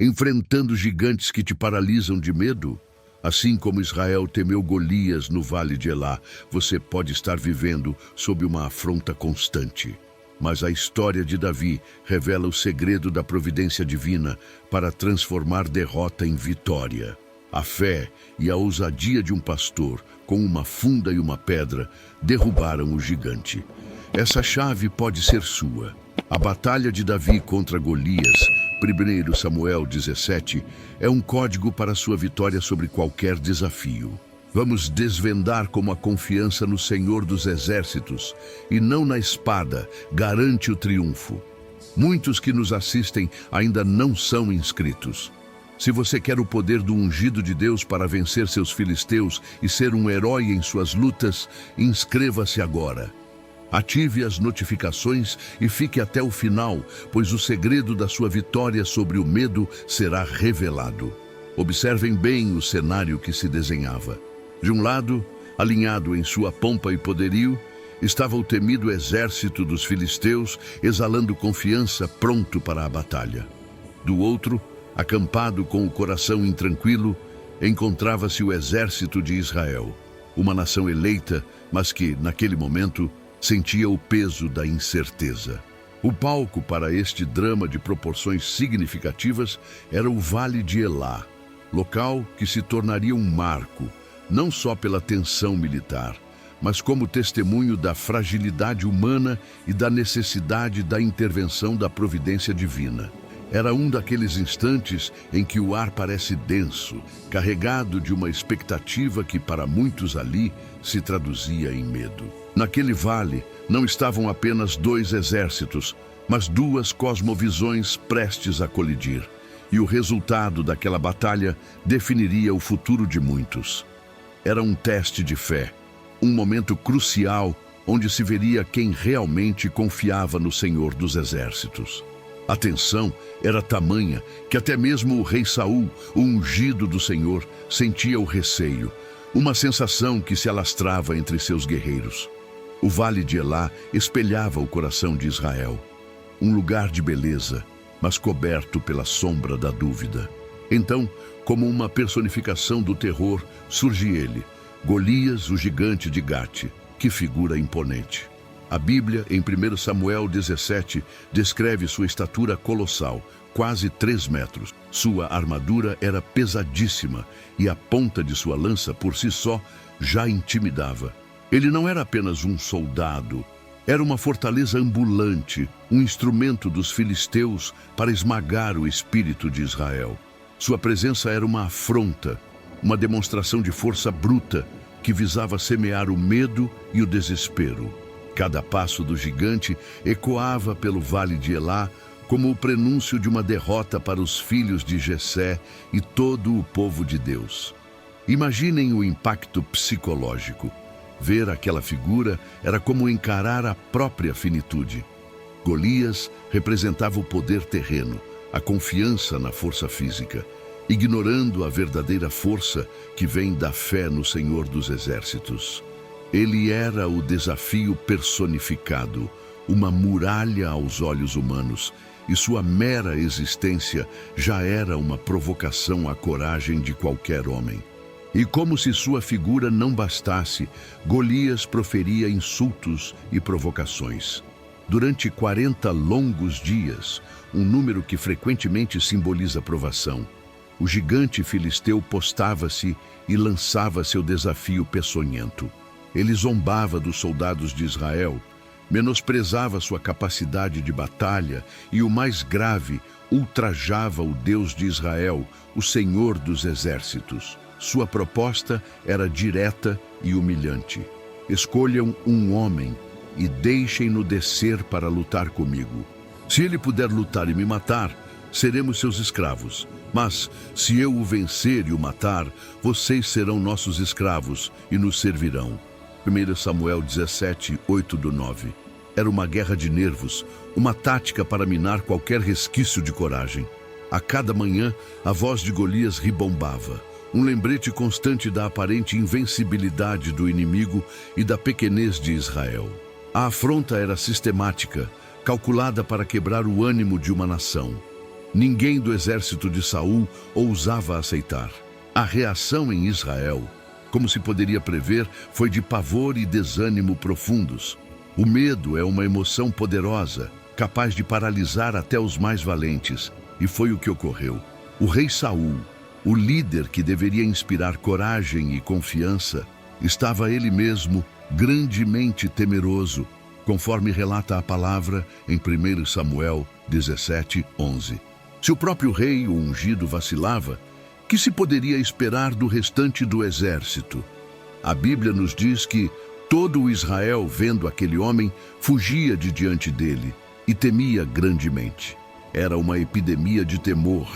enfrentando gigantes que te paralisam de medo? Assim como Israel temeu Golias no vale de Elá, você pode estar vivendo sob uma afronta constante. Mas a história de Davi revela o segredo da providência divina para transformar derrota em vitória. A fé e a ousadia de um pastor, com uma funda e uma pedra, derrubaram o gigante. Essa chave pode ser sua. A batalha de Davi contra Golias, 1 Samuel 17, é um código para sua vitória sobre qualquer desafio. Vamos desvendar como a confiança no Senhor dos Exércitos e não na espada garante o triunfo. Muitos que nos assistem ainda não são inscritos. Se você quer o poder do ungido de Deus para vencer seus filisteus e ser um herói em suas lutas, inscreva-se agora. Ative as notificações e fique até o final, pois o segredo da sua vitória sobre o medo será revelado. Observem bem o cenário que se desenhava. De um lado, alinhado em sua pompa e poderio, estava o temido exército dos filisteus, exalando confiança, pronto para a batalha. Do outro, acampado com o coração intranquilo, encontrava-se o exército de Israel, uma nação eleita, mas que, naquele momento, sentia o peso da incerteza. O palco para este drama de proporções significativas era o Vale de Elá, local que se tornaria um marco, não só pela tensão militar, mas como testemunho da fragilidade humana e da necessidade da intervenção da providência divina. Era um daqueles instantes em que o ar parece denso, carregado de uma expectativa que para muitos ali se traduzia em medo. Naquele vale não estavam apenas dois exércitos, mas duas cosmovisões prestes a colidir. E o resultado daquela batalha definiria o futuro de muitos. Era um teste de fé, um momento crucial onde se veria quem realmente confiava no Senhor dos Exércitos. A tensão era tamanha que até mesmo o rei Saul, o ungido do Senhor, sentia o receio, uma sensação que se alastrava entre seus guerreiros. O Vale de Elá espelhava o coração de Israel, um lugar de beleza, mas coberto pela sombra da dúvida. Então, como uma personificação do terror, surge ele, Golias, o gigante de Gate. Que figura imponente! A Bíblia, em 1 Samuel 17, descreve sua estatura colossal, quase 3 metros. Sua armadura era pesadíssima e a ponta de sua lança, por si só, já intimidava. Ele não era apenas um soldado, era uma fortaleza ambulante, um instrumento dos filisteus para esmagar o espírito de Israel. Sua presença era uma afronta, uma demonstração de força bruta que visava semear o medo e o desespero. Cada passo do gigante ecoava pelo Vale de Elá como o prenúncio de uma derrota para os filhos de Jessé e todo o povo de Deus. Imaginem o impacto psicológico. Ver aquela figura era como encarar a própria finitude. Golias representava o poder terreno, a confiança na força física, ignorando a verdadeira força que vem da fé no Senhor dos Exércitos. Ele era o desafio personificado, uma muralha aos olhos humanos, e sua mera existência já era uma provocação à coragem de qualquer homem. E como se sua figura não bastasse, Golias proferia insultos e provocações. Durante 40 longos dias, um número que frequentemente simboliza provação, o gigante filisteu postava-se e lançava seu desafio peçonhento. Ele zombava dos soldados de Israel, menosprezava sua capacidade de batalha e, o mais grave, ultrajava o Deus de Israel, o Senhor dos Exércitos. Sua proposta era direta e humilhante. Escolham um homem e deixem-no descer para lutar comigo. Se ele puder lutar e me matar, seremos seus escravos. Mas, se eu o vencer e o matar, vocês serão nossos escravos e nos servirão. 1 Samuel 17, 8-9. Era uma guerra de nervos, uma tática para minar qualquer resquício de coragem. A cada manhã, a voz de Golias ribombava, um lembrete constante da aparente invencibilidade do inimigo e da pequenez de Israel. A afronta era sistemática, calculada para quebrar o ânimo de uma nação. Ninguém do exército de Saul ousava aceitar. A reação em Israel, como se poderia prever, foi de pavor e desânimo profundos. O medo é uma emoção poderosa, capaz de paralisar até os mais valentes, e foi o que ocorreu. O rei Saul, o líder que deveria inspirar coragem e confiança, estava ele mesmo grandemente temeroso, conforme relata a palavra em 1 Samuel 17:11. Se o próprio rei, o ungido, vacilava, que se poderia esperar do restante do exército? A Bíblia nos diz que todo o Israel, vendo aquele homem, fugia de diante dele e temia grandemente. Era uma epidemia de temor,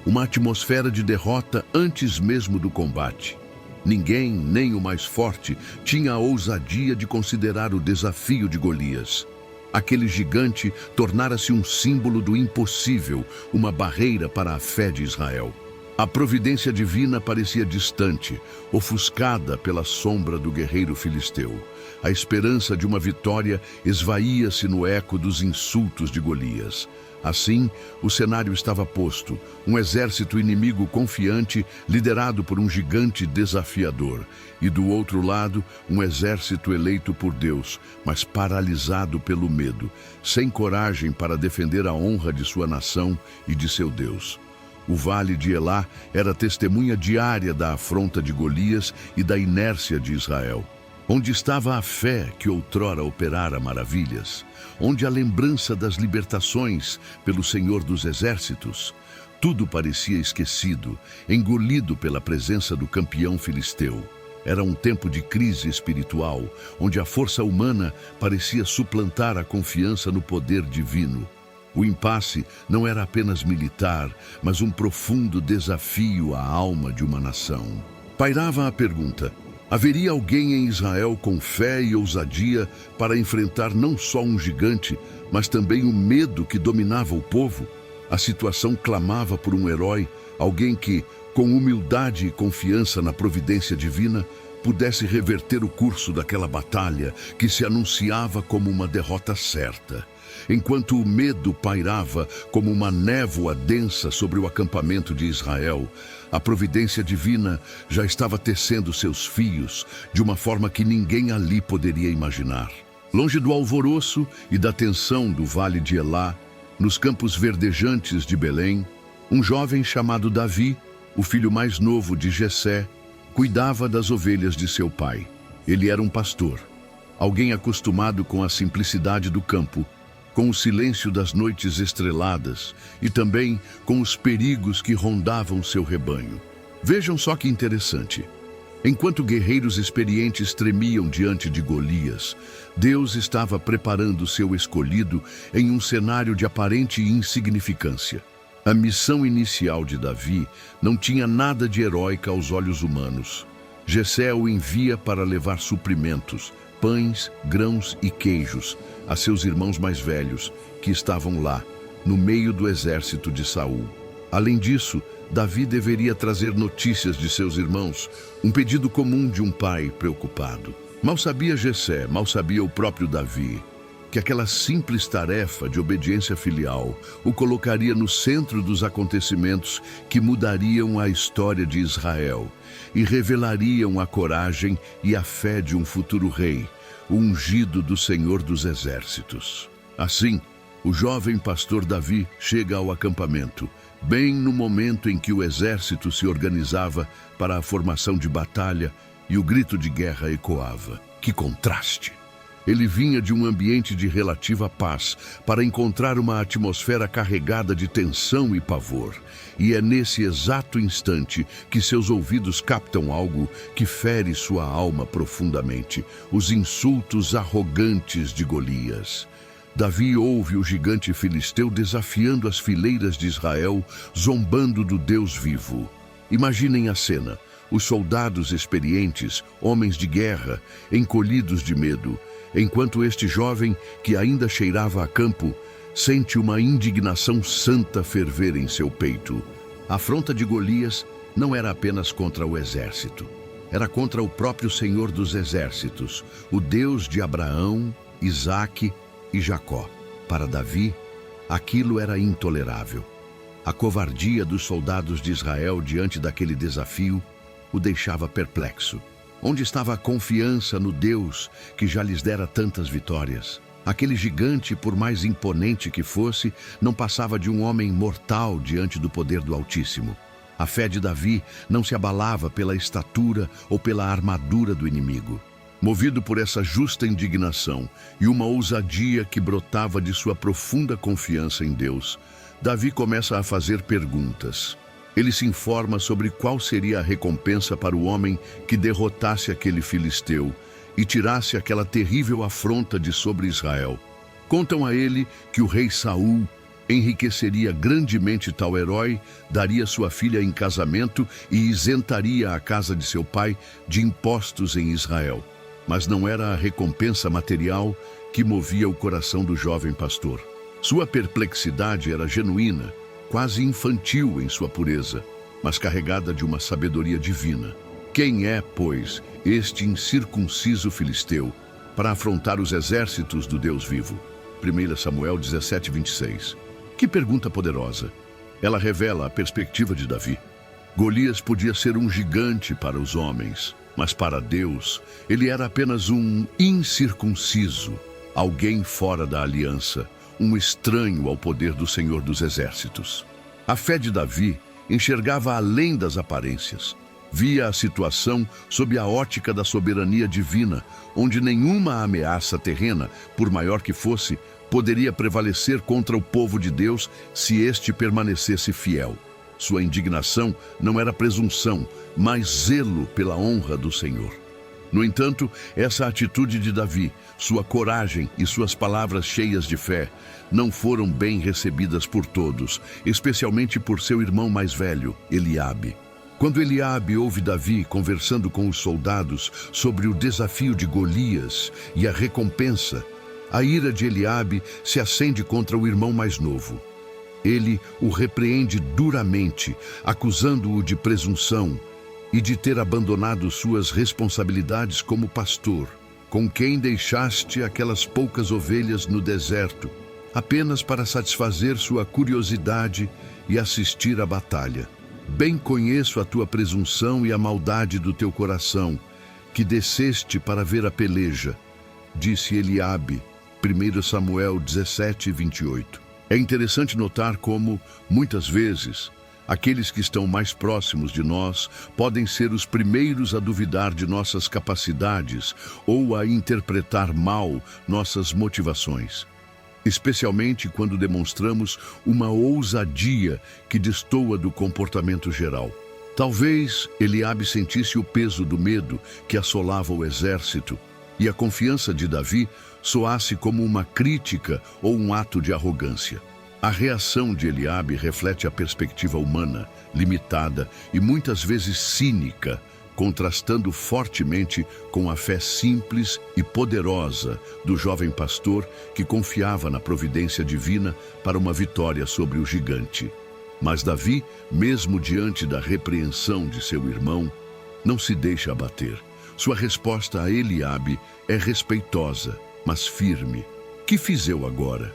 uma atmosfera de derrota antes mesmo do combate. Ninguém, nem o mais forte, tinha a ousadia de considerar o desafio de Golias. Aquele gigante tornara-se um símbolo do impossível, uma barreira para a fé de Israel. A providência divina parecia distante, ofuscada pela sombra do guerreiro filisteu. A esperança de uma vitória esvaía-se no eco dos insultos de Golias. Assim, o cenário estava posto, um exército inimigo confiante, liderado por um gigante desafiador, e do outro lado, um exército eleito por Deus, mas paralisado pelo medo, sem coragem para defender a honra de sua nação e de seu Deus. O vale de Elá era testemunha diária da afronta de Golias e da inércia de Israel. Onde estava a fé que outrora operara maravilhas? Onde a lembrança das libertações pelo Senhor dos Exércitos? Tudo parecia esquecido, engolido pela presença do campeão filisteu. Era um tempo de crise espiritual, onde a força humana parecia suplantar a confiança no poder divino. O impasse não era apenas militar, mas um profundo desafio à alma de uma nação. Pairava a pergunta: haveria alguém em Israel com fé e ousadia para enfrentar não só um gigante, mas também o medo que dominava o povo? A situação clamava por um herói, alguém que, com humildade e confiança na providência divina, pudesse reverter o curso daquela batalha que se anunciava como uma derrota certa. Enquanto o medo pairava como uma névoa densa sobre o acampamento de Israel, a providência divina já estava tecendo seus fios de uma forma que ninguém ali poderia imaginar. Longe do alvoroço e da tensão do vale de Elá, nos campos verdejantes de Belém, um jovem chamado Davi, o filho mais novo de Jessé, cuidava das ovelhas de seu pai. Ele era um pastor, alguém acostumado com a simplicidade do campo, com o silêncio das noites estreladas e também com os perigos que rondavam seu rebanho. Vejam só que interessante. Enquanto guerreiros experientes tremiam diante de Golias, Deus estava preparando seu escolhido em um cenário de aparente insignificância. A missão inicial de Davi não tinha nada de heróica aos olhos humanos. Jessé o envia para levar suprimentos, pães, grãos e queijos a seus irmãos mais velhos, que estavam lá, no meio do exército de Saul. Além disso, Davi deveria trazer notícias de seus irmãos, um pedido comum de um pai preocupado. Mal sabia Jessé, mal sabia o próprio Davi, que aquela simples tarefa de obediência filial o colocaria no centro dos acontecimentos que mudariam a história de Israel e revelariam a coragem e a fé de um futuro rei, o ungido do Senhor dos Exércitos. Assim, o jovem pastor Davi chega ao acampamento, bem no momento em que o exército se organizava para a formação de batalha e o grito de guerra ecoava. Que contraste! Ele vinha de um ambiente de relativa paz para encontrar uma atmosfera carregada de tensão e pavor. E é nesse exato instante que seus ouvidos captam algo que fere sua alma profundamente: os insultos arrogantes de Golias. Davi ouve o gigante filisteu desafiando as fileiras de Israel, zombando do Deus vivo. Imaginem a cena: os soldados experientes, homens de guerra, encolhidos de medo, enquanto este jovem, que ainda cheirava a campo, sente uma indignação santa ferver em seu peito. A afronta de Golias não era apenas contra o exército. Era contra o próprio Senhor dos Exércitos, o Deus de Abraão, Isaque e Jacó. Para Davi, aquilo era intolerável. A covardia dos soldados de Israel diante daquele desafio o deixava perplexo. Onde estava a confiança no Deus que já lhes dera tantas vitórias? Aquele gigante, por mais imponente que fosse, não passava de um homem mortal diante do poder do Altíssimo. A fé de Davi não se abalava pela estatura ou pela armadura do inimigo. Movido por essa justa indignação e uma ousadia que brotava de sua profunda confiança em Deus, Davi começa a fazer perguntas. Ele se informa sobre qual seria a recompensa para o homem que derrotasse aquele filisteu e tirasse aquela terrível afronta de sobre Israel. Contam a ele que o rei Saul enriqueceria grandemente tal herói, daria sua filha em casamento e isentaria a casa de seu pai de impostos em Israel. Mas não era a recompensa material que movia o coração do jovem pastor. Sua perplexidade era genuína, quase infantil em sua pureza, mas carregada de uma sabedoria divina. Quem é, pois, este incircunciso filisteu para afrontar os exércitos do Deus vivo? 1 Samuel 17:26. Que pergunta poderosa! Ela revela a perspectiva de Davi. Golias podia ser um gigante para os homens, mas para Deus, ele era apenas um incircunciso, alguém fora da aliança, um estranho ao poder do Senhor dos Exércitos. A fé de Davi enxergava além das aparências. Via a situação sob a ótica da soberania divina, onde nenhuma ameaça terrena, por maior que fosse, poderia prevalecer contra o povo de Deus se este permanecesse fiel. Sua indignação não era presunção, mas zelo pela honra do Senhor. No entanto, essa atitude de Davi, sua coragem e suas palavras cheias de fé, não foram bem recebidas por todos, especialmente por seu irmão mais velho, Eliabe. Quando Eliabe ouve Davi conversando com os soldados sobre o desafio de Golias e a recompensa, a ira de Eliabe se acende contra o irmão mais novo. Ele o repreende duramente, acusando-o de presunção e de ter abandonado suas responsabilidades como pastor, com quem deixaste aquelas poucas ovelhas no deserto, apenas para satisfazer sua curiosidade e assistir à batalha. Bem conheço a tua presunção e a maldade do teu coração, que desceste para ver a peleja, disse Eliabe, 1 Samuel 17:28. É interessante notar como, muitas vezes, aqueles que estão mais próximos de nós podem ser os primeiros a duvidar de nossas capacidades ou a interpretar mal nossas motivações, especialmente quando demonstramos uma ousadia que destoa do comportamento geral. Talvez Eliabe sentisse o peso do medo que assolava o exército e a confiança de Davi soasse como uma crítica ou um ato de arrogância. A reação de Eliabe reflete a perspectiva humana, limitada e muitas vezes cínica, contrastando fortemente com a fé simples e poderosa do jovem pastor que confiava na providência divina para uma vitória sobre o gigante. Mas Davi, mesmo diante da repreensão de seu irmão, não se deixa abater. Sua resposta a Eliabe é respeitosa, mas firme. Que fiz eu agora?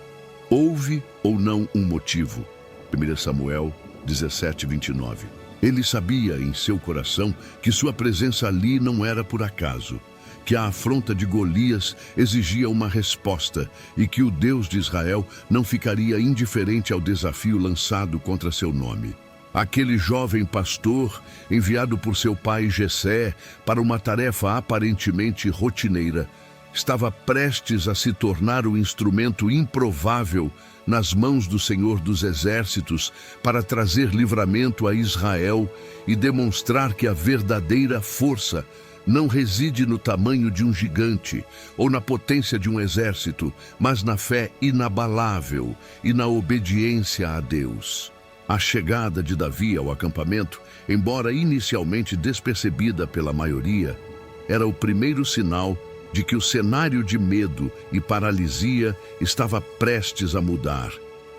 Houve ou não um motivo? 1 Samuel 17:29. Ele sabia em seu coração que sua presença ali não era por acaso, que a afronta de Golias exigia uma resposta e que o Deus de Israel não ficaria indiferente ao desafio lançado contra seu nome. Aquele jovem pastor, enviado por seu pai Jessé para uma tarefa aparentemente rotineira, estava prestes a se tornar o instrumento improvável nas mãos do Senhor dos Exércitos para trazer livramento a Israel e demonstrar que a verdadeira força não reside no tamanho de um gigante ou na potência de um exército, mas na fé inabalável e na obediência a Deus. A chegada de Davi ao acampamento, embora inicialmente despercebida pela maioria, era o primeiro sinal de que o cenário de medo e paralisia estava prestes a mudar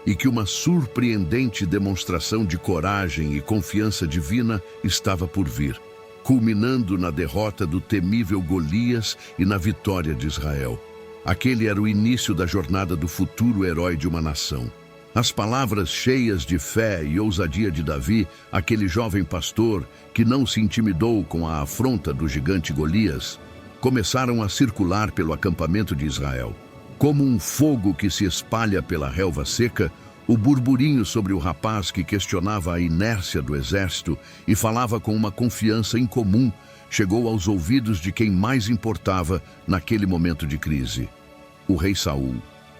e que uma surpreendente demonstração de coragem e confiança divina estava por vir, culminando na derrota do temível Golias e na vitória de Israel. Aquele era o início da jornada do futuro herói de uma nação. As palavras cheias de fé e ousadia de Davi, aquele jovem pastor que não se intimidou com a afronta do gigante Golias, começaram a circular pelo acampamento de Israel. Como um fogo que se espalha pela relva seca, o burburinho sobre o rapaz que questionava a inércia do exército e falava com uma confiança incomum chegou aos ouvidos de quem mais importava naquele momento de crise: o rei Saul.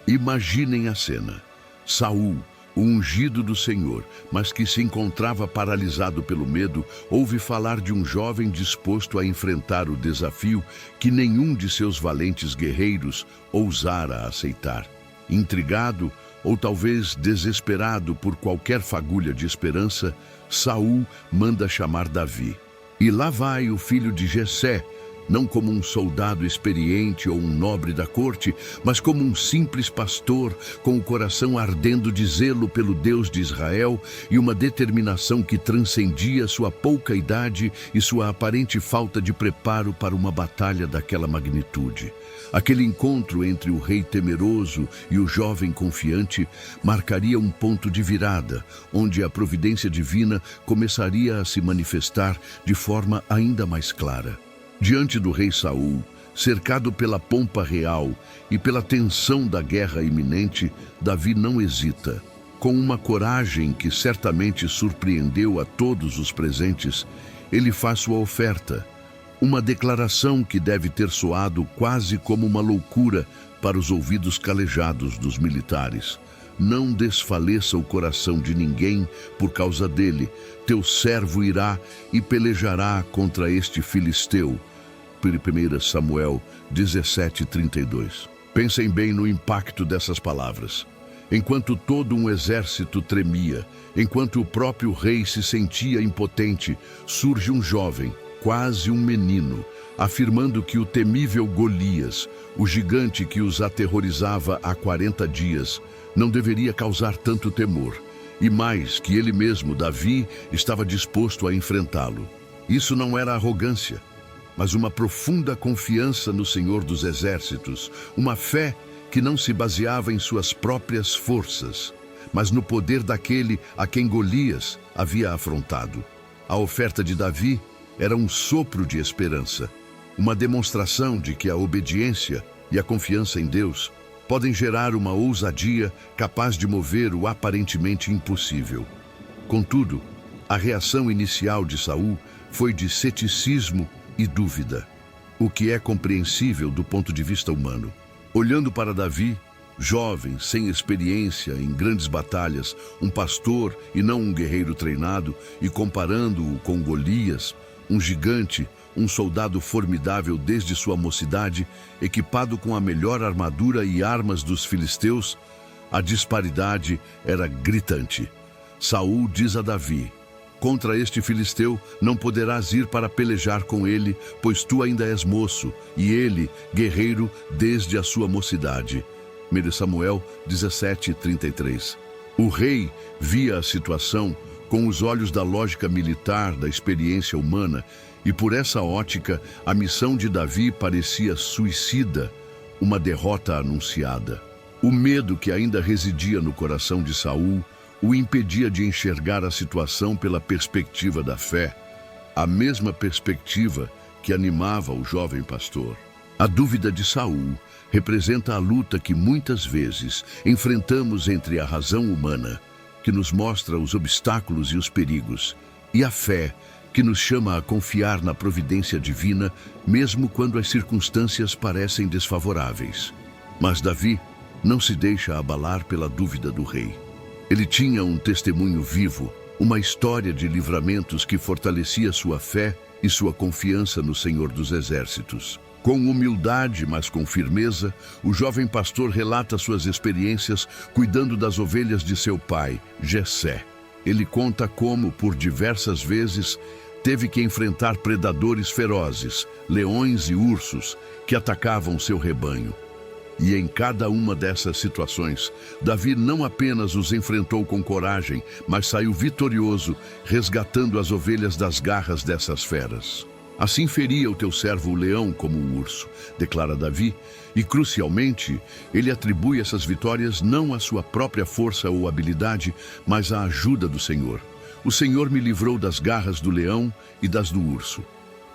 Imaginem a cena. Saul, o ungido do Senhor, mas que se encontrava paralisado pelo medo, ouve falar de um jovem disposto a enfrentar o desafio que nenhum de seus valentes guerreiros ousara aceitar. Intrigado, ou talvez desesperado por qualquer fagulha de esperança, Saul manda chamar Davi. E lá vai o filho de Jessé, não como um soldado experiente ou um nobre da corte, mas como um simples pastor com o coração ardendo de zelo pelo Deus de Israel e uma determinação que transcendia sua pouca idade e sua aparente falta de preparo para uma batalha daquela magnitude. Aquele encontro entre o rei temeroso e o jovem confiante marcaria um ponto de virada, onde a providência divina começaria a se manifestar de forma ainda mais clara. Diante do rei Saul, cercado pela pompa real e pela tensão da guerra iminente, Davi não hesita. Com uma coragem que certamente surpreendeu a todos os presentes, ele faz sua oferta. Uma declaração que deve ter soado quase como uma loucura para os ouvidos calejados dos militares. Não desfaleça o coração de ninguém por causa dele. Teu servo irá e pelejará contra este filisteu. 1 Samuel 17:32. Pensem bem no impacto dessas palavras. Enquanto todo um exército tremia, enquanto o próprio rei se sentia impotente, surge um jovem, quase um menino, afirmando que o temível Golias, o gigante que os aterrorizava há 40 dias, não deveria causar tanto temor, e mais que ele mesmo, Davi, estava disposto a enfrentá-lo. Isso não era arrogância, mas uma profunda confiança no Senhor dos Exércitos, uma fé que não se baseava em suas próprias forças, mas no poder daquele a quem Golias havia afrontado. A oferta de Davi era um sopro de esperança, uma demonstração de que a obediência e a confiança em Deus podem gerar uma ousadia capaz de mover o aparentemente impossível. Contudo, a reação inicial de Saul foi de ceticismo e dúvida, o que é compreensível do ponto de vista humano. Olhando para Davi, jovem, sem experiência em grandes batalhas, um pastor e não um guerreiro treinado, e comparando-o com Golias, um gigante, um soldado formidável desde sua mocidade, equipado com a melhor armadura e armas dos filisteus, a disparidade era gritante. Saul diz a Davi: contra este filisteu não poderás ir para pelejar com ele, pois tu ainda és moço, e ele, guerreiro desde a sua mocidade. 1 Samuel 17:33. O rei via a situação com os olhos da lógica militar, da experiência humana, e por essa ótica, a missão de Davi parecia suicida, uma derrota anunciada. O medo que ainda residia no coração de Saul o impedia de enxergar a situação pela perspectiva da fé, a mesma perspectiva que animava o jovem pastor. A dúvida de Saul representa a luta que muitas vezes enfrentamos entre a razão humana, que nos mostra os obstáculos e os perigos, e a fé, que nos chama a confiar na providência divina, mesmo quando as circunstâncias parecem desfavoráveis. Mas Davi não se deixa abalar pela dúvida do rei. Ele tinha um testemunho vivo, uma história de livramentos que fortalecia sua fé e sua confiança no Senhor dos Exércitos. Com humildade, mas com firmeza, o jovem pastor relata suas experiências cuidando das ovelhas de seu pai, Jessé. Ele conta como, por diversas vezes, teve que enfrentar predadores ferozes, leões e ursos, que atacavam seu rebanho. E em cada uma dessas situações, Davi não apenas os enfrentou com coragem, mas saiu vitorioso, resgatando as ovelhas das garras dessas feras. Assim feria o teu servo o leão como o urso, declara Davi, e crucialmente, ele atribui essas vitórias não à sua própria força ou habilidade, mas à ajuda do Senhor. O Senhor me livrou das garras do leão e das do urso.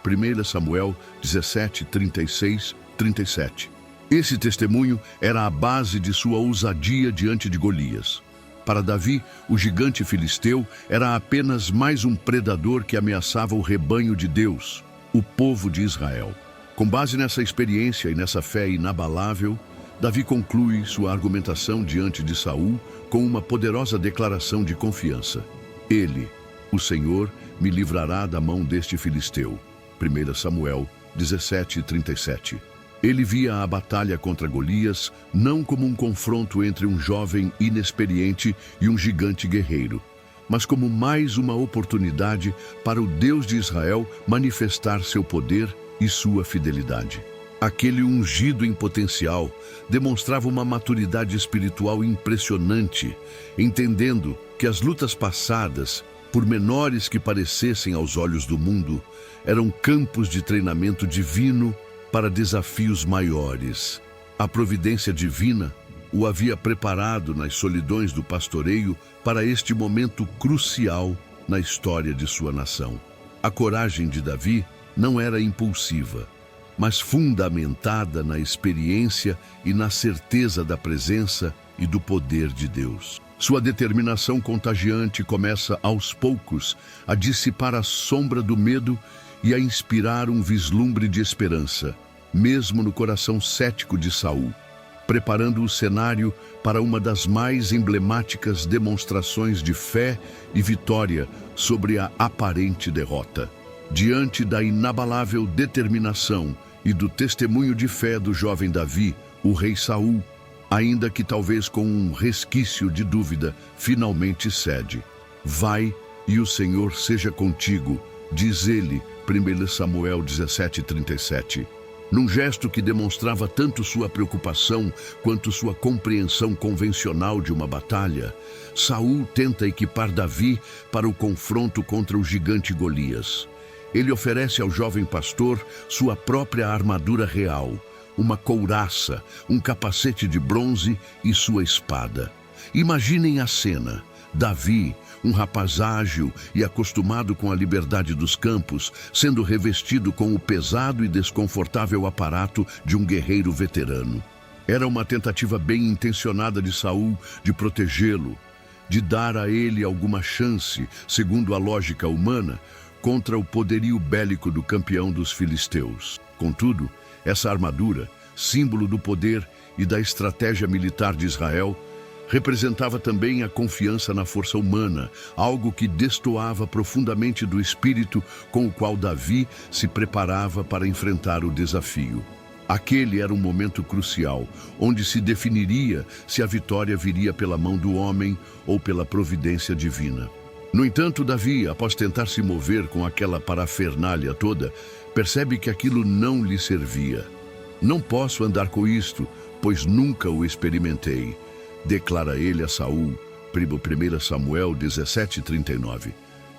1 Samuel 17, 36, 37. Esse testemunho era a base de sua ousadia diante de Golias. Para Davi, o gigante filisteu era apenas mais um predador que ameaçava o rebanho de Deus, o povo de Israel. Com base nessa experiência e nessa fé inabalável, Davi conclui sua argumentação diante de Saul com uma poderosa declaração de confiança. Ele, o Senhor, me livrará da mão deste filisteu. 1 Samuel 17, 37. Ele via a batalha contra Golias não como um confronto entre um jovem inexperiente e um gigante guerreiro, mas como mais uma oportunidade para o Deus de Israel manifestar seu poder e sua fidelidade. Aquele ungido em potencial demonstrava uma maturidade espiritual impressionante, entendendo que as lutas passadas, por menores que parecessem aos olhos do mundo, eram campos de treinamento divino para desafios maiores. A providência divina o havia preparado nas solidões do pastoreio para este momento crucial na história de sua nação. A coragem de Davi não era impulsiva, mas fundamentada na experiência e na certeza da presença e do poder de Deus. Sua determinação contagiante começa aos poucos a dissipar a sombra do medo e a inspirar um vislumbre de esperança, mesmo no coração cético de Saul, preparando o cenário para uma das mais emblemáticas demonstrações de fé e vitória sobre a aparente derrota. Diante da inabalável determinação e do testemunho de fé do jovem Davi, o rei Saul, ainda que talvez com um resquício de dúvida, finalmente cede. Vai e o Senhor seja contigo, diz ele, 1 Samuel 17:37. Num gesto que demonstrava tanto sua preocupação quanto sua compreensão convencional de uma batalha, Saul tenta equipar Davi para o confronto contra o gigante Golias. Ele oferece ao jovem pastor sua própria armadura real, uma couraça, um capacete de bronze e sua espada. Imaginem a cena. Davi, um rapaz ágil e acostumado com a liberdade dos campos, sendo revestido com o pesado e desconfortável aparato de um guerreiro veterano. Era uma tentativa bem intencionada de Saul de protegê-lo, de dar a ele alguma chance, segundo a lógica humana, contra o poderio bélico do campeão dos filisteus. Contudo, essa armadura, símbolo do poder e da estratégia militar de Israel, representava também a confiança na força humana, algo que destoava profundamente do espírito com o qual Davi se preparava para enfrentar o desafio. Aquele era um momento crucial, onde se definiria se a vitória viria pela mão do homem ou pela providência divina. No entanto, Davi, após tentar se mover com aquela parafernália toda, percebe que aquilo não lhe servia. Não posso andar com isto, pois nunca o experimentei, declara ele a Saul, 1 Samuel 17:39.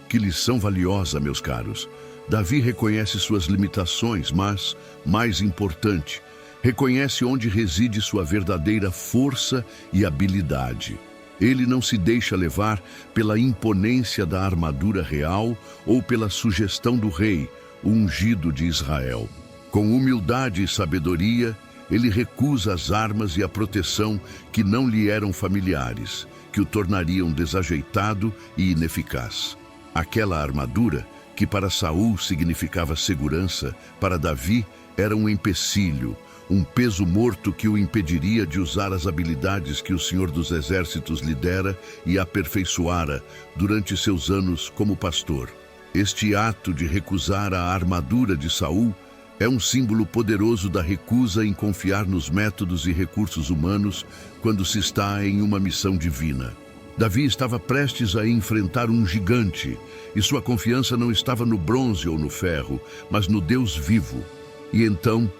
Que lição valiosa, meus caros! Davi reconhece suas limitações, mas, mais importante, reconhece onde reside sua verdadeira força e habilidade. Ele não se deixa levar pela imponência da armadura real ou pela sugestão do rei, o ungido de Israel. Com humildade e sabedoria, ele recusa as armas e a proteção que não lhe eram familiares, que o tornariam desajeitado e ineficaz. Aquela armadura, que para Saul significava segurança, para Davi era um empecilho, um peso morto que o impediria de usar as habilidades que o Senhor dos Exércitos lhe dera e aperfeiçoara durante seus anos como pastor. Este ato de recusar a armadura de Saul é um símbolo poderoso da recusa em confiar nos métodos e recursos humanos quando se está em uma missão divina. Davi estava prestes a enfrentar um gigante, e sua confiança não estava no bronze ou no ferro, mas no Deus vivo. E então,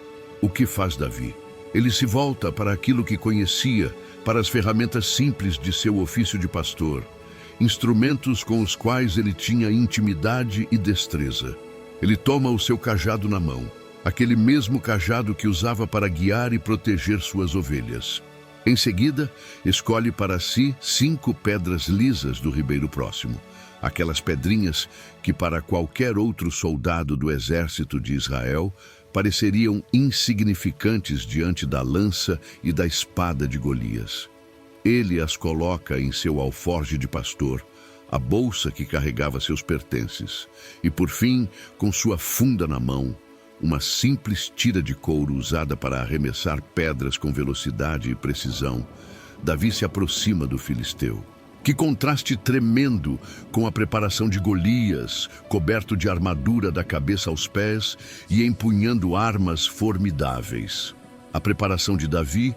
o que faz Davi? Ele se volta para aquilo que conhecia, para as ferramentas simples de seu ofício de pastor, instrumentos com os quais ele tinha intimidade e destreza. Ele toma o seu cajado na mão, aquele mesmo cajado que usava para guiar e proteger suas ovelhas. Em seguida, escolhe para si 5 pedras lisas do ribeiro próximo, aquelas pedrinhas que para qualquer outro soldado do exército de Israel pareceriam insignificantes diante da lança e da espada de Golias. Ele as coloca em seu alforje de pastor, a bolsa que carregava seus pertences, e por fim, com sua funda na mão, uma simples tira de couro usada para arremessar pedras com velocidade e precisão, Davi se aproxima do filisteu. Que contraste tremendo com a preparação de Golias, coberto de armadura da cabeça aos pés e empunhando armas formidáveis. A preparação de Davi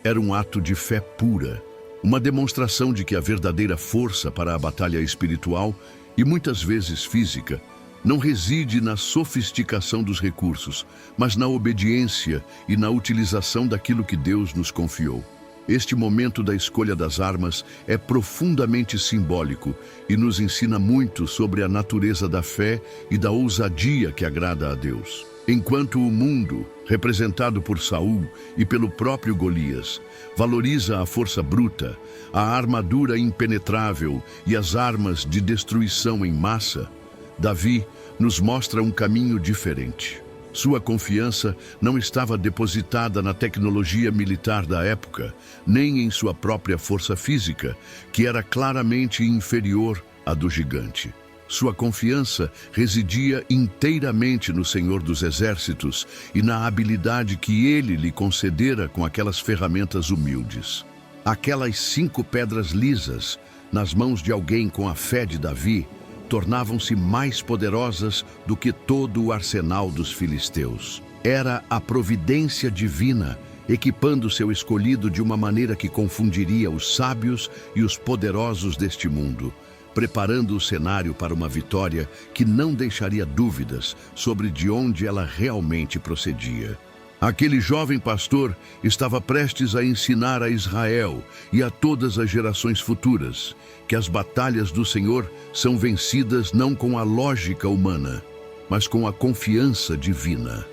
era um ato de fé pura, uma demonstração de que a verdadeira força para a batalha espiritual, e muitas vezes física, não reside na sofisticação dos recursos, mas na obediência e na utilização daquilo que Deus nos confiou. Este momento da escolha das armas é profundamente simbólico e nos ensina muito sobre a natureza da fé e da ousadia que agrada a Deus. Enquanto o mundo, representado por Saul e pelo próprio Golias, valoriza a força bruta, a armadura impenetrável e as armas de destruição em massa, Davi nos mostra um caminho diferente. Sua confiança não estava depositada na tecnologia militar da época, nem em sua própria força física, que era claramente inferior à do gigante. Sua confiança residia inteiramente no Senhor dos Exércitos e na habilidade que ele lhe concedera com aquelas ferramentas humildes. Aquelas 5 pedras lisas, nas mãos de alguém com a fé de Davi, tornavam-se mais poderosas do que todo o arsenal dos filisteus. Era a providência divina, equipando seu escolhido de uma maneira que confundiria os sábios e os poderosos deste mundo, preparando o cenário para uma vitória que não deixaria dúvidas sobre de onde ela realmente procedia. Aquele jovem pastor estava prestes a ensinar a Israel e a todas as gerações futuras que as batalhas do Senhor são vencidas não com a lógica humana, mas com a confiança divina.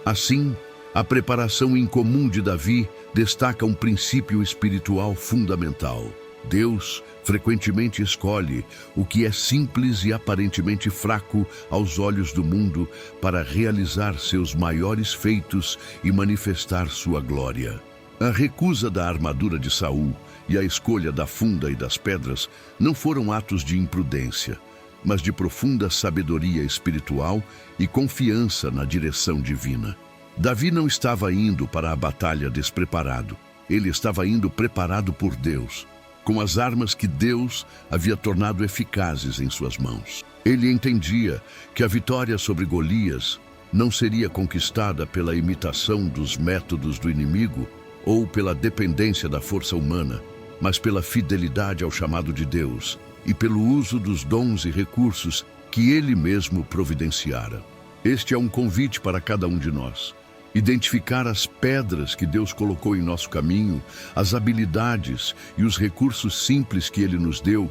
Assim, a preparação incomum de Davi destaca um princípio espiritual fundamental. Deus frequentemente escolhe o que é simples e aparentemente fraco aos olhos do mundo para realizar seus maiores feitos e manifestar sua glória. A recusa da armadura de Saul e a escolha da funda e das pedras não foram atos de imprudência, mas de profunda sabedoria espiritual e confiança na direção divina. Davi não estava indo para a batalha despreparado, ele estava indo preparado por Deus, com as armas que Deus havia tornado eficazes em suas mãos. Ele entendia que a vitória sobre Golias não seria conquistada pela imitação dos métodos do inimigo ou pela dependência da força humana, mas pela fidelidade ao chamado de Deus e pelo uso dos dons e recursos que Ele mesmo providenciara. Este é um convite para cada um de nós. Identificar as pedras que Deus colocou em nosso caminho, as habilidades e os recursos simples que Ele nos deu,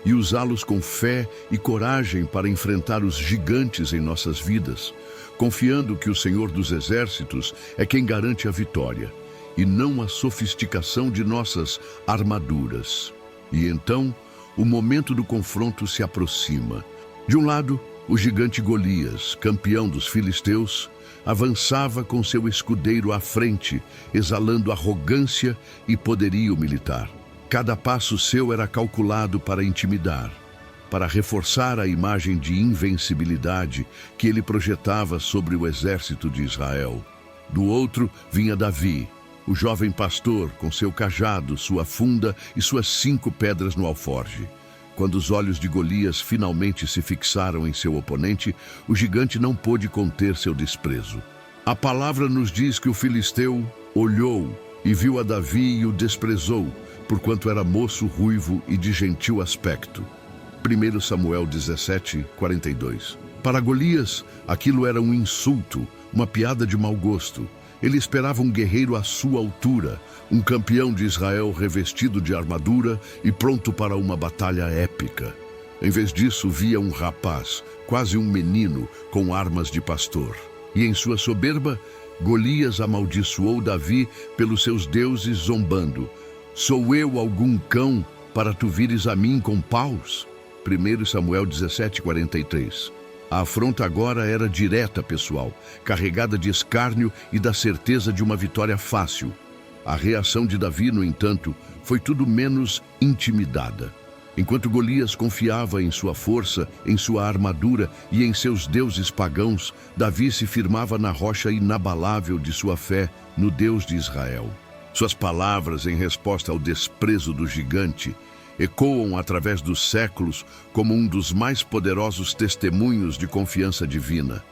e usá-los com fé e coragem para enfrentar os gigantes em nossas vidas, confiando que o Senhor dos Exércitos é quem garante a vitória, e não a sofisticação de nossas armaduras. E então, o momento do confronto se aproxima. De um lado, o gigante Golias, campeão dos filisteus, avançava com seu escudeiro à frente, exalando arrogância e poderio militar. Cada passo seu era calculado para intimidar, para reforçar a imagem de invencibilidade que ele projetava sobre o exército de Israel. Do outro vinha Davi, o jovem pastor, com seu cajado, sua funda e suas 5 pedras no alforje. Quando os olhos de Golias finalmente se fixaram em seu oponente, o gigante não pôde conter seu desprezo. A palavra nos diz que o filisteu olhou e viu a Davi e o desprezou, porquanto era moço ruivo e de gentil aspecto. 1 Samuel 17, 42. Para Golias, aquilo era um insulto, uma piada de mau gosto. Ele esperava um guerreiro à sua altura, um campeão de Israel revestido de armadura e pronto para uma batalha épica. Em vez disso, via um rapaz, quase um menino, com armas de pastor. E em sua soberba, Golias amaldiçoou Davi pelos seus deuses, zombando: Sou eu algum cão para tu vires a mim com paus? 1 Samuel 17:43. A afronta agora era direta, pessoal, carregada de escárnio e da certeza de uma vitória fácil. A reação de Davi, no entanto, foi tudo menos intimidada. Enquanto Golias confiava em sua força, em sua armadura e em seus deuses pagãos, Davi se firmava na rocha inabalável de sua fé no Deus de Israel. Suas palavras, em resposta ao desprezo do gigante, ecoam através dos séculos como um dos mais poderosos testemunhos de confiança divina.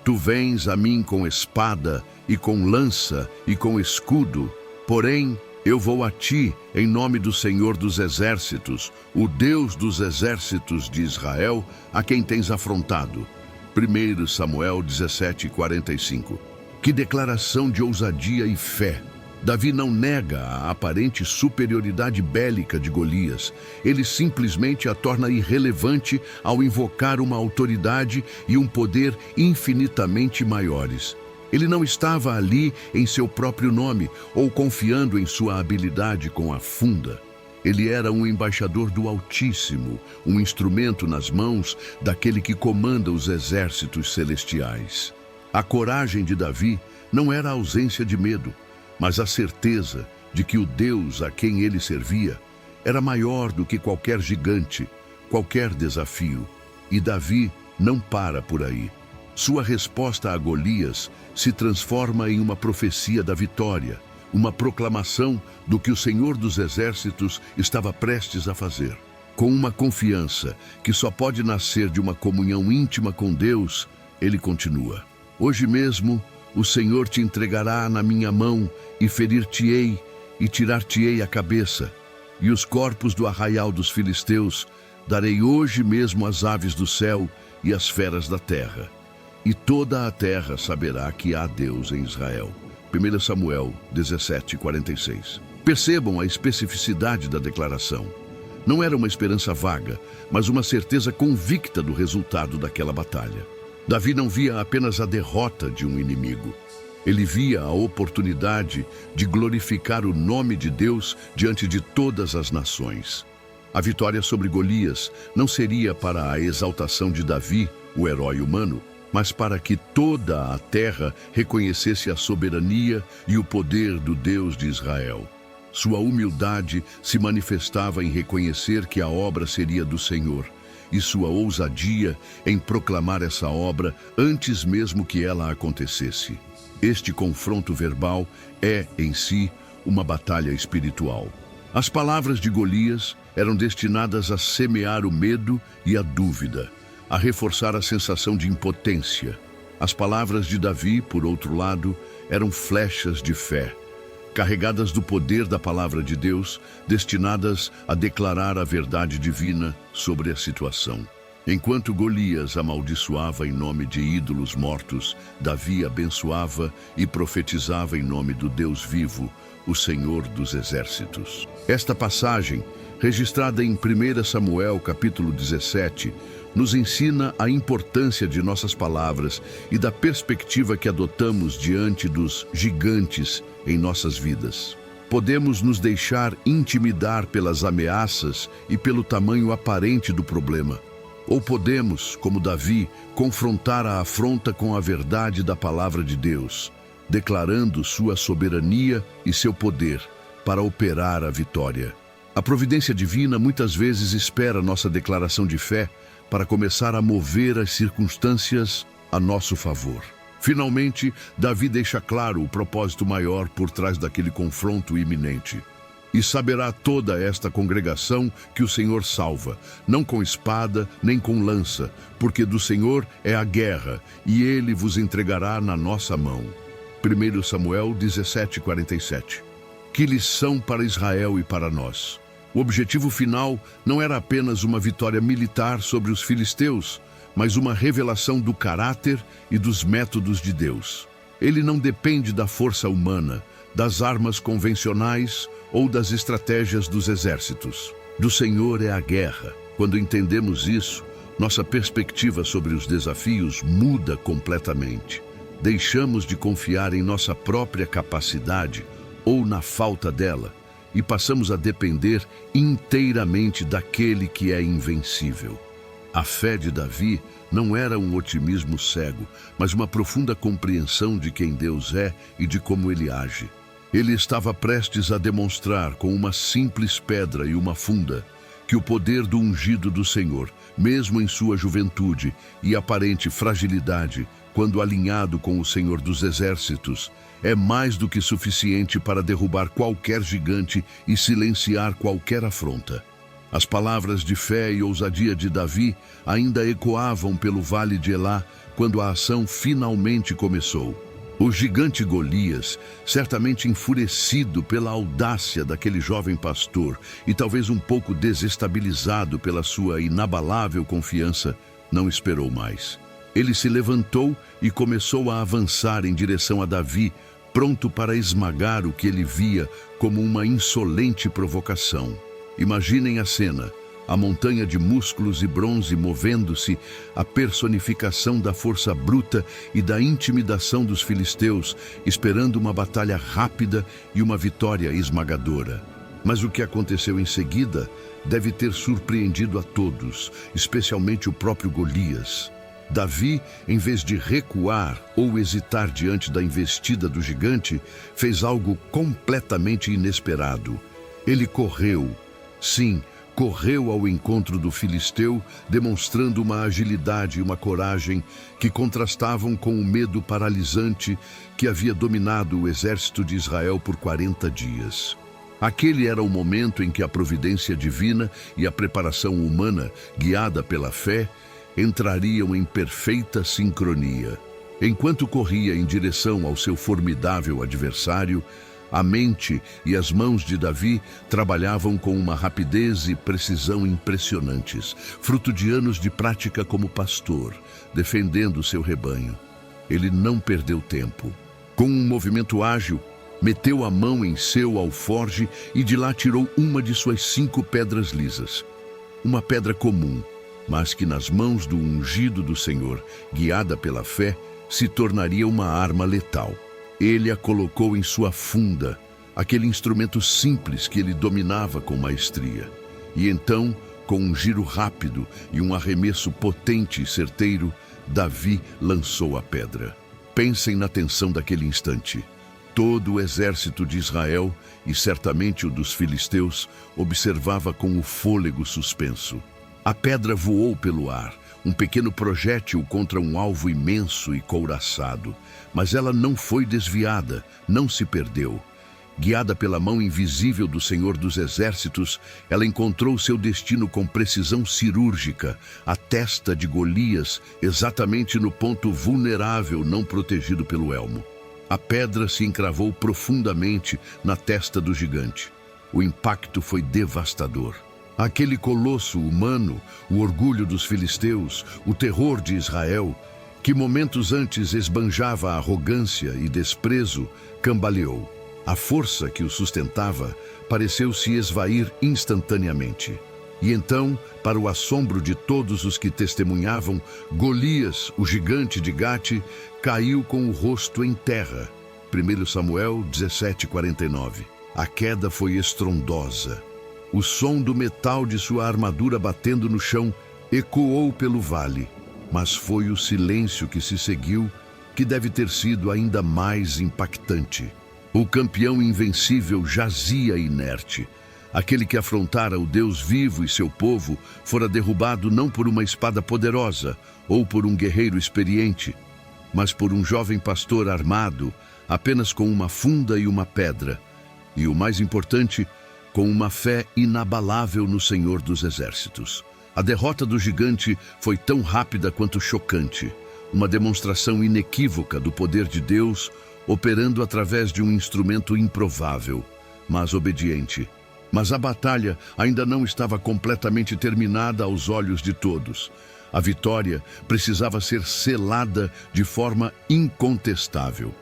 Tu vens a mim com espada e com lança e com escudo, porém eu vou a ti em nome do Senhor dos Exércitos, o Deus dos Exércitos de Israel, a quem tens afrontado. 1 Samuel 17:45. Que declaração de ousadia e fé! Davi não nega a aparente superioridade bélica de Golias. Ele simplesmente a torna irrelevante ao invocar uma autoridade e um poder infinitamente maiores. Ele não estava ali em seu próprio nome ou confiando em sua habilidade com a funda. Ele era um embaixador do Altíssimo, um instrumento nas mãos daquele que comanda os exércitos celestiais. A coragem de Davi não era a ausência de medo, mas a certeza de que o Deus a quem ele servia era maior do que qualquer gigante, qualquer desafio. E Davi não para por aí. Sua resposta a Golias se transforma em uma profecia da vitória, uma proclamação do que o Senhor dos Exércitos estava prestes a fazer. Com uma confiança que só pode nascer de uma comunhão íntima com Deus, ele continua: Hoje mesmo o Senhor te entregará na minha mão e ferir-te-ei e tirar-te-ei a cabeça. E os corpos do arraial dos filisteus darei hoje mesmo às aves do céu e às feras da terra. E toda a terra saberá que há Deus em Israel. 1 Samuel 17:46. Percebam a especificidade da declaração. Não era uma esperança vaga, mas uma certeza convicta do resultado daquela batalha. Davi não via apenas a derrota de um inimigo. Ele via a oportunidade de glorificar o nome de Deus diante de todas as nações. A vitória sobre Golias não seria para a exaltação de Davi, o herói humano, mas para que toda a terra reconhecesse a soberania e o poder do Deus de Israel. Sua humildade se manifestava em reconhecer que a obra seria do Senhor, e sua ousadia em proclamar essa obra antes mesmo que ela acontecesse. Este confronto verbal é, em si, uma batalha espiritual. As palavras de Golias eram destinadas a semear o medo e a dúvida, a reforçar a sensação de impotência. As palavras de Davi, por outro lado, eram flechas de fé, carregadas do poder da palavra de Deus, destinadas a declarar a verdade divina sobre a situação. Enquanto Golias amaldiçoava em nome de ídolos mortos, Davi abençoava e profetizava em nome do Deus vivo, o Senhor dos Exércitos. Esta passagem, registrada em 1 Samuel capítulo 17, nos ensina a importância de nossas palavras e da perspectiva que adotamos diante dos gigantes em nossas vidas. Podemos nos deixar intimidar pelas ameaças e pelo tamanho aparente do problema. Ou podemos, como Davi, confrontar a afronta com a verdade da palavra de Deus, declarando sua soberania e seu poder para operar a vitória. A providência divina muitas vezes espera nossa declaração de fé para começar a mover as circunstâncias a nosso favor. Finalmente, Davi deixa claro o propósito maior por trás daquele confronto iminente. E saberá toda esta congregação que o Senhor salva, não com espada nem com lança, porque do Senhor é a guerra, e ele vos entregará na nossa mão. 1 Samuel 17:47. Que lição para Israel e para nós! O objetivo final não era apenas uma vitória militar sobre os filisteus, mas uma revelação do caráter e dos métodos de Deus. Ele não depende da força humana, das armas convencionais ou das estratégias dos exércitos. Do Senhor é a guerra, Quando entendemos isso, nossa perspectiva sobre os desafios muda completamente. Deixamos de confiar em nossa própria capacidade ou na falta dela e passamos a depender inteiramente daquele que é invencível. A fé de Davi não era um otimismo cego, mas uma profunda compreensão de quem Deus é e de como ele age. Ele estava prestes a demonstrar com uma simples pedra e uma funda que o poder do ungido do Senhor, mesmo em sua juventude e aparente fragilidade, quando alinhado com o Senhor dos Exércitos, é mais do que suficiente para derrubar qualquer gigante e silenciar qualquer afronta. As palavras de fé e ousadia de Davi ainda ecoavam pelo vale de Elá quando a ação finalmente começou. O gigante Golias, certamente enfurecido pela audácia daquele jovem pastor e talvez um pouco desestabilizado pela sua inabalável confiança, não esperou mais. Ele se levantou e começou a avançar em direção a Davi, pronto para esmagar o que ele via como uma insolente provocação. Imaginem a cena. A montanha de músculos e bronze movendo-se, a personificação da força bruta e da intimidação dos filisteus, esperando uma batalha rápida e uma vitória esmagadora. Mas o que aconteceu em seguida deve ter surpreendido a todos, especialmente o próprio Golias. Davi, em vez de recuar ou hesitar diante da investida do gigante, fez algo completamente inesperado. Ele correu. Sim, correu ao encontro do filisteu, demonstrando uma agilidade e uma coragem que contrastavam com o medo paralisante que havia dominado o exército de Israel por 40 dias. Aquele era o momento em que a providência divina e a preparação humana, guiada pela fé, entrariam em perfeita sincronia. Enquanto corria em direção ao seu formidável adversário, a mente e as mãos de Davi trabalhavam com uma rapidez e precisão impressionantes, fruto de anos de prática como pastor, defendendo seu rebanho. Ele não perdeu tempo. Com um movimento ágil, meteu a mão em seu alforje e de lá tirou uma de suas 5 pedras lisas. Uma pedra comum, mas que nas mãos do ungido do Senhor, guiada pela fé, se tornaria uma arma letal. Ele a colocou em sua funda, aquele instrumento simples que ele dominava com maestria. E então, com um giro rápido e um arremesso potente e certeiro, Davi lançou a pedra. Pensem na tensão daquele instante. Todo o exército de Israel, e certamente o dos filisteus, observava com o fôlego suspenso. A pedra voou pelo ar, um pequeno projétil contra um alvo imenso e couraçado. Mas ela não foi desviada, não se perdeu. Guiada pela mão invisível do Senhor dos Exércitos, ela encontrou seu destino com precisão cirúrgica, a testa de Golias, exatamente no ponto vulnerável não protegido pelo elmo. A pedra se encravou profundamente na testa do gigante. O impacto foi devastador. Aquele colosso humano, o orgulho dos filisteus, o terror de Israel, que momentos antes esbanjava arrogância e desprezo, cambaleou. A força que o sustentava pareceu se esvair instantaneamente. E então, para o assombro de todos os que testemunhavam, Golias, o gigante de Gate, caiu com o rosto em terra. 1 Samuel 17:49. A queda foi estrondosa. O som do metal de sua armadura batendo no chão ecoou pelo vale. Mas foi o silêncio que se seguiu que deve ter sido ainda mais impactante. O campeão invencível jazia inerte. Aquele que afrontara o Deus vivo e seu povo fora derrubado não por uma espada poderosa ou por um guerreiro experiente, mas por um jovem pastor armado apenas com uma funda e uma pedra. E o mais importante, com uma fé inabalável no Senhor dos Exércitos. A derrota do gigante foi tão rápida quanto chocante, uma demonstração inequívoca do poder de Deus operando através de um instrumento improvável, mas obediente. Mas a batalha ainda não estava completamente terminada aos olhos de todos. A vitória precisava ser selada de forma incontestável.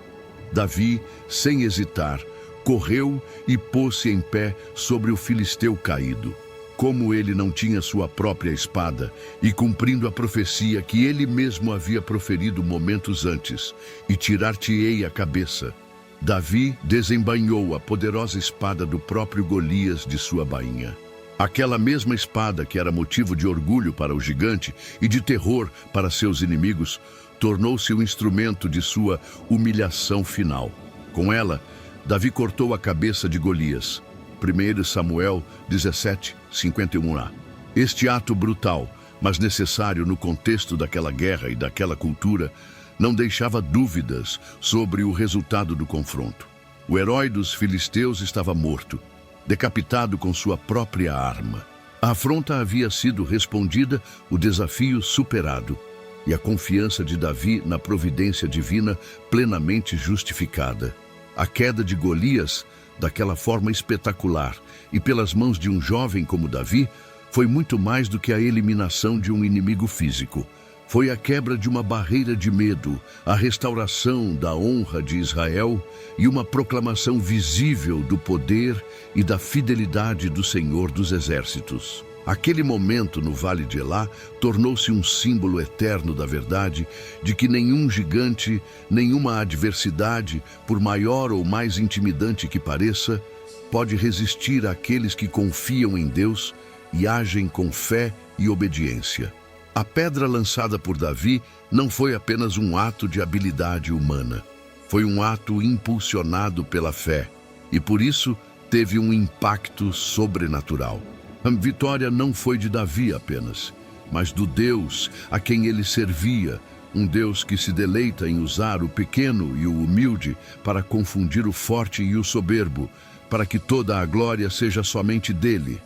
Davi, sem hesitar, correu e pôs-se em pé sobre o filisteu caído. como ele não tinha sua própria espada, e cumprindo a profecia que ele mesmo havia proferido momentos antes, e tirar-te-ei a cabeça, Davi desembainhou a poderosa espada do próprio Golias de sua bainha. Aquela mesma espada que era motivo de orgulho para o gigante e de terror para seus inimigos, tornou-se o instrumento de sua humilhação final. Com ela, Davi cortou a cabeça de Golias. 1 Samuel 17, 51a. Este ato brutal, mas necessário no contexto daquela guerra e daquela cultura, não deixava dúvidas sobre o resultado do confronto. O herói dos filisteus estava morto, decapitado com sua própria arma. A afronta havia sido respondida, o desafio superado, e a confiança de Davi na providência divina plenamente justificada. A queda de Golias, daquela forma espetacular, e pelas mãos de um jovem como Davi, foi muito mais do que a eliminação de um inimigo físico. Foi a quebra de uma barreira de medo, a restauração da honra de Israel e uma proclamação visível do poder e da fidelidade do Senhor dos Exércitos. Aquele momento no Vale de Elá tornou-se um símbolo eterno da verdade de que nenhum gigante, nenhuma adversidade, por maior ou mais intimidante que pareça, pode resistir àqueles que confiam em Deus e agem com fé e obediência. A pedra lançada por Davi não foi apenas um ato de habilidade humana. Foi um ato impulsionado pela fé e, por isso, teve um impacto sobrenatural. A vitória não foi de Davi apenas, mas do Deus a quem ele servia, um Deus que se deleita em usar o pequeno e o humilde para confundir o forte e o soberbo, para que toda a glória seja somente dele.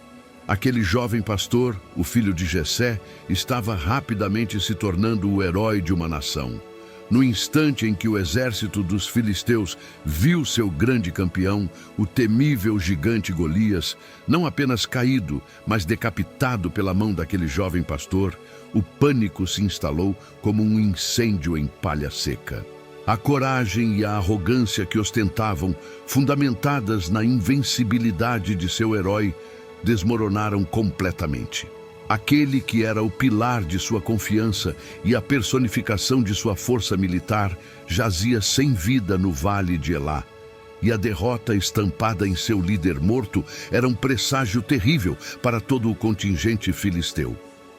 Aquele jovem pastor, o filho de Jessé, estava rapidamente se tornando o herói de uma nação. No instante em que o exército dos filisteus viu seu grande campeão, o temível gigante Golias, não apenas caído, mas decapitado pela mão daquele jovem pastor, o pânico se instalou como um incêndio em palha seca. A coragem e a arrogância que ostentavam, fundamentadas na invencibilidade de seu herói, desmoronaram completamente. Aquele que era o pilar de sua confiança e a personificação de sua força militar jazia sem vida no Vale de Elá. E a derrota estampada em seu líder morto era um presságio terrível para todo o contingente filisteu.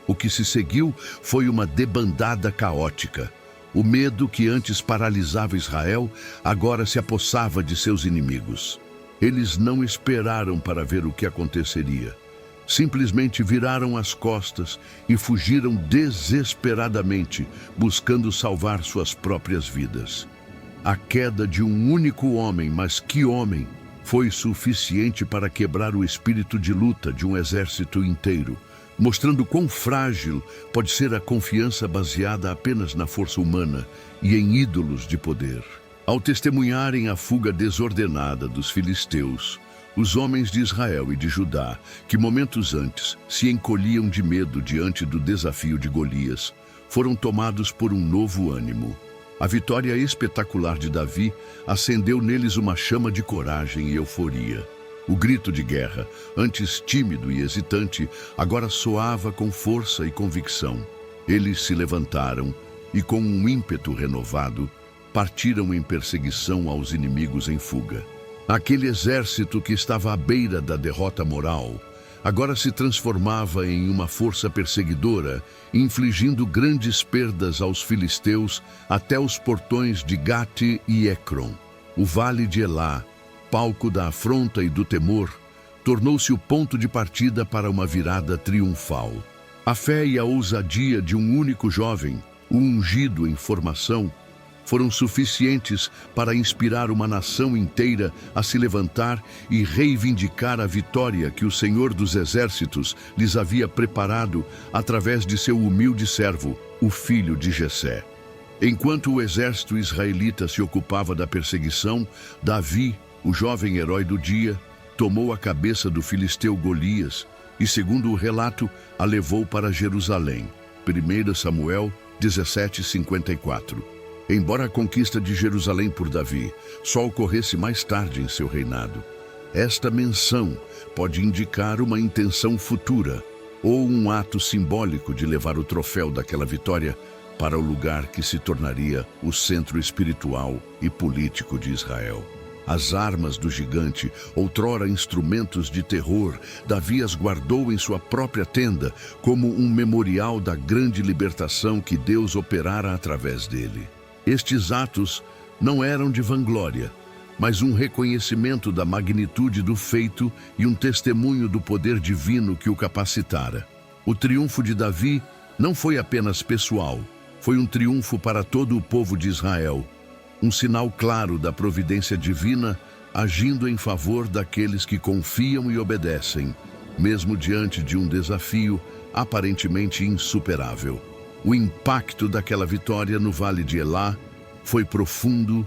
O que se seguiu foi uma debandada caótica. O medo que antes paralisava Israel agora se apossava de seus inimigos. Eles não esperaram para ver o que aconteceria. Simplesmente viraram as costas e fugiram desesperadamente, buscando salvar suas próprias vidas. A queda de um único homem, mas que homem, foi suficiente para quebrar o espírito de luta de um exército inteiro, mostrando quão frágil pode ser a confiança baseada apenas na força humana e em ídolos de poder. Ao testemunharem a fuga desordenada dos filisteus, os homens de Israel e de Judá, que momentos antes se encolhiam de medo diante do desafio de Golias, foram tomados por um novo ânimo. A vitória espetacular de Davi acendeu neles uma chama de coragem e euforia. O grito de guerra, antes tímido e hesitante, agora soava com força e convicção. Eles se levantaram e, com um ímpeto renovado, partiram em perseguição aos inimigos em fuga. Aquele exército que estava à beira da derrota moral, agora se transformava em uma força perseguidora, infligindo grandes perdas aos filisteus até os portões de Gate e Ecrom. O Vale de Elá, palco da afronta e do temor, tornou-se o ponto de partida para uma virada triunfal. A fé e a ousadia de um único jovem, o ungido em formação, foram suficientes para inspirar uma nação inteira a se levantar e reivindicar a vitória que o Senhor dos Exércitos lhes havia preparado através de seu humilde servo, o filho de Jessé. Enquanto o exército israelita se ocupava da perseguição, Davi, o jovem herói do dia, tomou a cabeça do filisteu Golias e, segundo o relato, a levou para Jerusalém. 1 Samuel 17:54. Embora a conquista de Jerusalém por Davi só ocorresse mais tarde em seu reinado, Esta menção pode indicar uma intenção futura ou um ato simbólico de levar o troféu daquela vitória para o lugar que se tornaria o centro espiritual e político de Israel. As armas do gigante, outrora instrumentos de terror, Davi as guardou em sua própria tenda como um memorial da grande libertação que Deus operara através dele. Estes atos não eram de vanglória, mas um reconhecimento da magnitude do feito e um testemunho do poder divino que o capacitara. O triunfo de Davi não foi apenas pessoal, foi um triunfo para todo o povo de Israel, um sinal claro da providência divina agindo em favor daqueles que confiam e obedecem, mesmo diante de um desafio aparentemente insuperável. O impacto daquela vitória no Vale de Elá foi profundo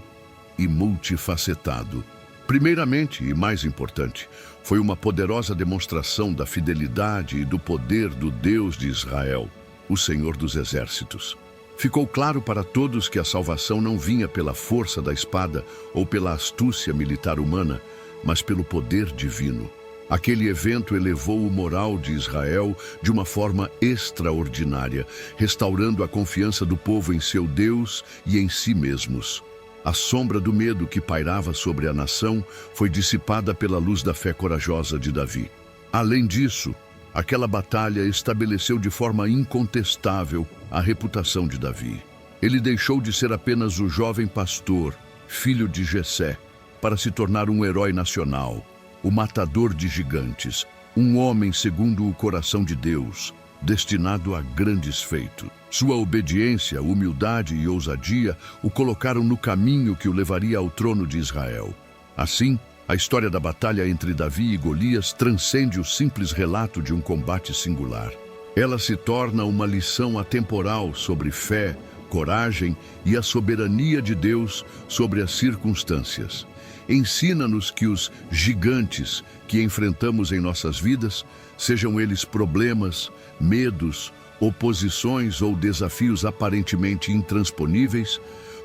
e multifacetado. Primeiramente, e mais importante, foi uma poderosa demonstração da fidelidade e do poder do Deus de Israel, o Senhor dos Exércitos. Ficou claro para todos que a salvação não vinha pela força da espada ou pela astúcia militar humana, mas pelo poder divino. Aquele evento elevou o moral de Israel de uma forma extraordinária, restaurando a confiança do povo em seu Deus e em si mesmos. A sombra do medo que pairava sobre a nação foi dissipada pela luz da fé corajosa de Davi. Além disso, aquela batalha estabeleceu de forma incontestável a reputação de Davi. Ele deixou de ser apenas o jovem pastor, filho de Jessé, para se tornar um herói nacional, o matador de gigantes, um homem segundo o coração de Deus, destinado a grandes feitos. Sua obediência, humildade e ousadia o colocaram no caminho que o levaria ao trono de Israel. Assim, a história da batalha entre Davi e Golias transcende o simples relato de um combate singular. Ela se torna uma lição atemporal sobre fé, coragem e a soberania de Deus sobre as circunstâncias. Ensina-nos que os gigantes que enfrentamos em nossas vidas, sejam eles problemas, medos, oposições ou desafios aparentemente intransponíveis,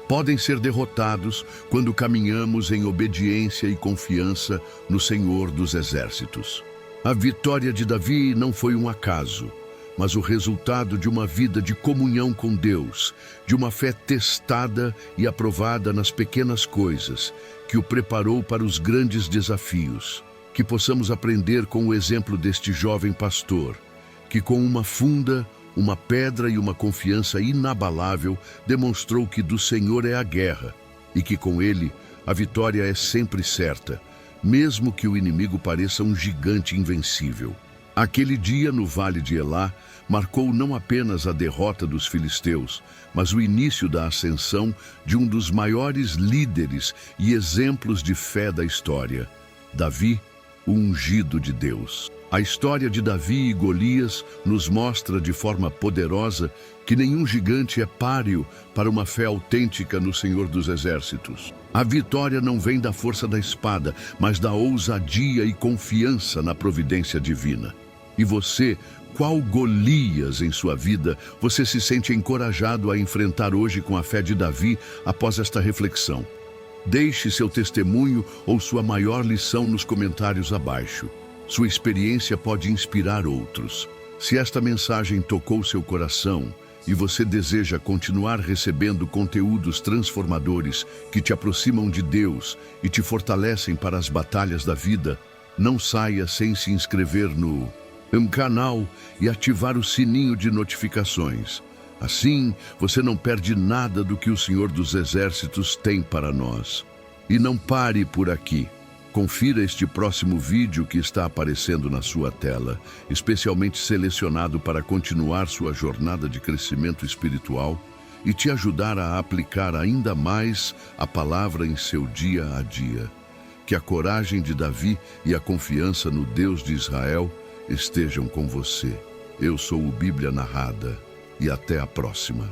podem ser derrotados quando caminhamos em obediência e confiança no Senhor dos Exércitos. A vitória de Davi não foi um acaso, mas o resultado de uma vida de comunhão com Deus, de uma fé testada e aprovada nas pequenas coisas, que o preparou para os grandes desafios. Que possamos aprender com o exemplo deste jovem pastor, que com uma funda, uma pedra e uma confiança inabalável demonstrou que do Senhor é a guerra e que com ele a vitória é sempre certa, mesmo que o inimigo pareça um gigante invencível. Aquele dia no Vale de Elá marcou não apenas a derrota dos filisteus, mas o início da ascensão de um dos maiores líderes e exemplos de fé da história, Davi, o ungido de Deus. A história de Davi e Golias nos mostra de forma poderosa que nenhum gigante é páreo para uma fé autêntica no Senhor dos Exércitos. A vitória não vem da força da espada, mas da ousadia e confiança na providência divina. E você, qual Golias em sua vida você se sente encorajado a enfrentar hoje com a fé de Davi após esta reflexão? Deixe seu testemunho ou sua maior lição nos comentários abaixo. Sua experiência pode inspirar outros. Se esta mensagem tocou seu coração e você deseja continuar recebendo conteúdos transformadores que te aproximam de Deus e te fortalecem para as batalhas da vida, não saia sem se inscrever no canal e ativar o sininho de notificações. Assim, você não perde nada do que o Senhor dos Exércitos tem para nós. E não pare por aqui. Confira este próximo vídeo que está aparecendo na sua tela, especialmente selecionado para continuar sua jornada de crescimento espiritual e te ajudar a aplicar ainda mais a palavra em seu dia a dia. Que a coragem de Davi e a confiança no Deus de Israel estejam com você. Eu sou o Bíblia Narrada e até a próxima.